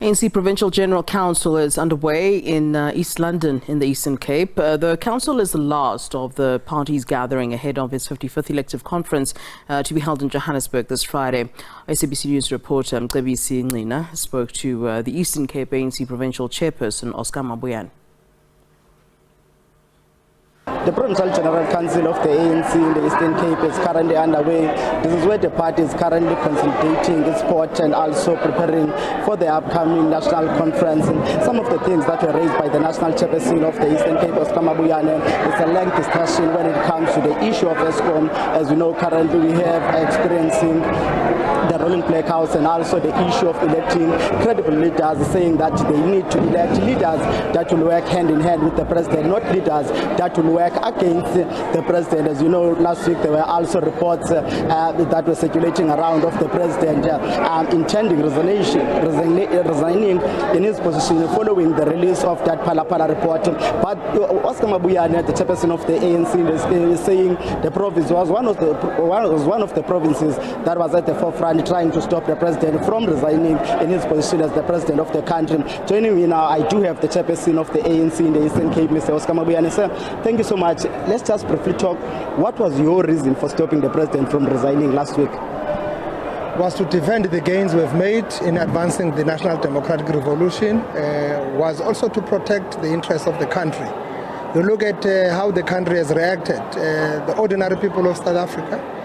ANC Provincial General Council is underway in East London in the Eastern Cape. The council is the last of the parties gathering ahead of its 55th elective conference to be held in Johannesburg this Friday. SABC News reporter SABC Nina spoke to the Eastern Cape ANC Provincial Chairperson Oscar Mabuyan. The Provincial General Council of the ANC in the Eastern Cape is currently underway. This is where the party is currently consolidating its support and also preparing for the upcoming national conference. And some of the things that were raised by the national chairperson of the Eastern Cape, Oscar Mabuyan, is a lengthy discussion when it comes to the issue of ESCOM. As we know, currently we have experiencing the rolling blackouts and also the issue of electing credible leaders, saying that they need to elect leaders that will work hand in hand with the president, not leaders that will work against the president. As you know, last week there were also reports that were circulating around of the president intending resigning in his position following the release of that Pala report. But Oscar Mabuyan, the chairperson of the ANC, is saying the province was one of the provinces that was at the forefront trying to stop the president from resigning in his position as the president of the country. Joining me now, I do have the chairperson of the ANC in the Eastern Cape, Mr. Oscar Mabuyan. Sir, thank you so much. Let's just briefly talk. What was your reason for stopping the president from resigning last week? Was to defend the gains we've made in advancing the national democratic revolution, was also to protect the interests of the country. You look at how the country has reacted, the ordinary people of South Africa,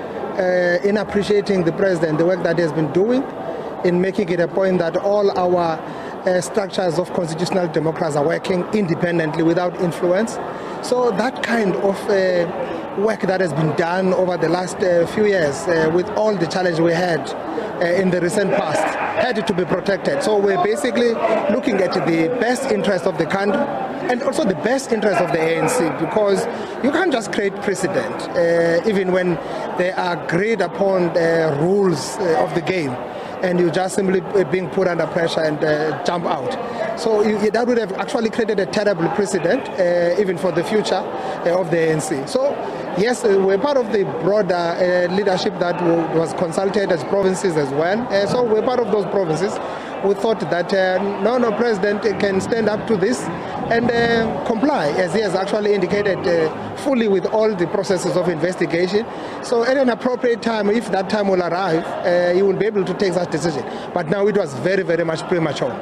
in appreciating the president, the work that he has been doing, in making it a point that all our structures of constitutional democracy are working independently without influence. So that kind of work that has been done over the last few years with all the challenges we had in the recent past had to be protected. So we're basically looking at the best interest of the country and also the best interest of the ANC, because you can't just create precedent even when there are agreed upon rules of the game, and you just simply being put under pressure and jump out. So that would have actually created a terrible precedent even for the future of the ANC. So yes, we're part of the broader leadership that was consulted as provinces as well. So we're part of those provinces. We thought that no president can stand up to this and comply, as he has actually indicated, fully with all the processes of investigation. So at an appropriate time, if that time will arrive, he will be able to take that decision. But now it was very, very much premature.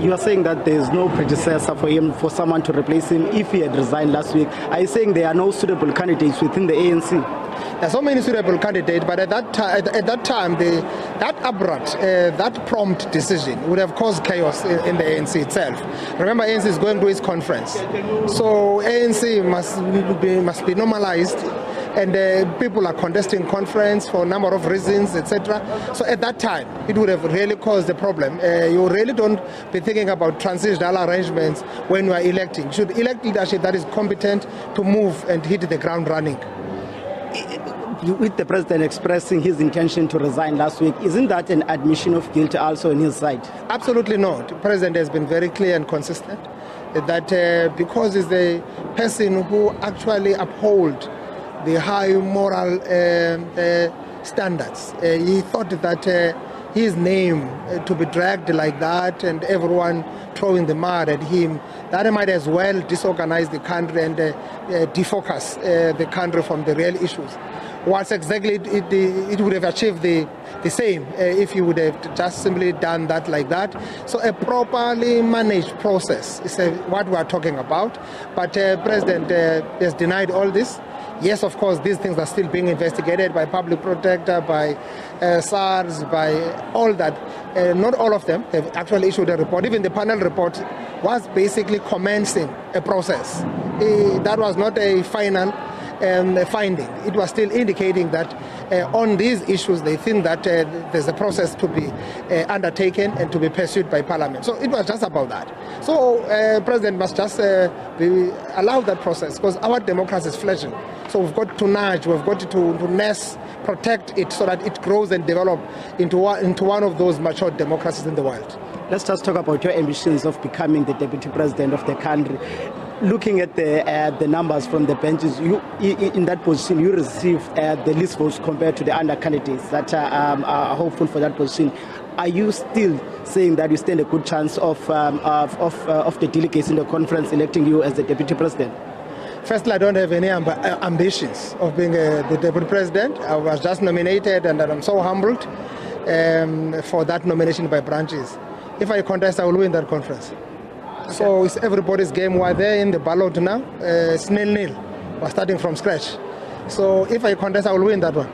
You are saying that there is no predecessor for him, for someone to replace him if he had resigned last week. Are you saying there are no suitable candidates within the ANC? There are so many suitable candidates, but at that time, that abrupt, that prompt decision would have caused chaos in the ANC itself. Remember, ANC is going to its conference, so ANC must be normalized. And people are contesting conference for a number of reasons, etc. So at that time, it would have really caused a problem. You really don't be thinking about transitional arrangements when you are electing. You should elect leadership that is competent to move and hit the ground running. With the president expressing his intention to resign last week, isn't that an admission of guilt also on his side? Absolutely not. The president has been very clear and consistent that because he's the person who actually upholds the high moral standards. He thought that his name to be dragged like that and everyone throwing the mud at him, that he might as well disorganize the country and defocus the country from the real issues. Once exactly it would have achieved the same if you would have just simply done that like that. So a properly managed process is what we are talking about. But President has denied all this. Yes, of course, these things are still being investigated by public protector, by SARS, by all that. Not all of them have actually issued a report. Even the panel report was basically commencing a process. That was not a final finding. It was still indicating that on these issues they think that there's a process to be undertaken and to be pursued by Parliament. So it was just about that. So President must just allow that process, because our democracy is flourishing. So we've got to nudge, we've got to nurse, protect it so that it grows and develops into one of those mature democracies in the world. Let's just talk about your ambitions of becoming the deputy president of the country. Looking at the numbers from the benches, you in that position, you received the least votes compared to the other candidates that are hopeful for that position. are you still saying that you stand a good chance of the delegates in the conference electing you as the deputy president? Firstly, I don't have any ambitions of being the deputy president. I was just nominated, and I'm so humbled for that nomination by branches. If I contest, I will win that conference. Okay. So it's everybody's game. We're there in the ballot now. It's 0-0. We're starting from scratch. So if I contest, I will win that one.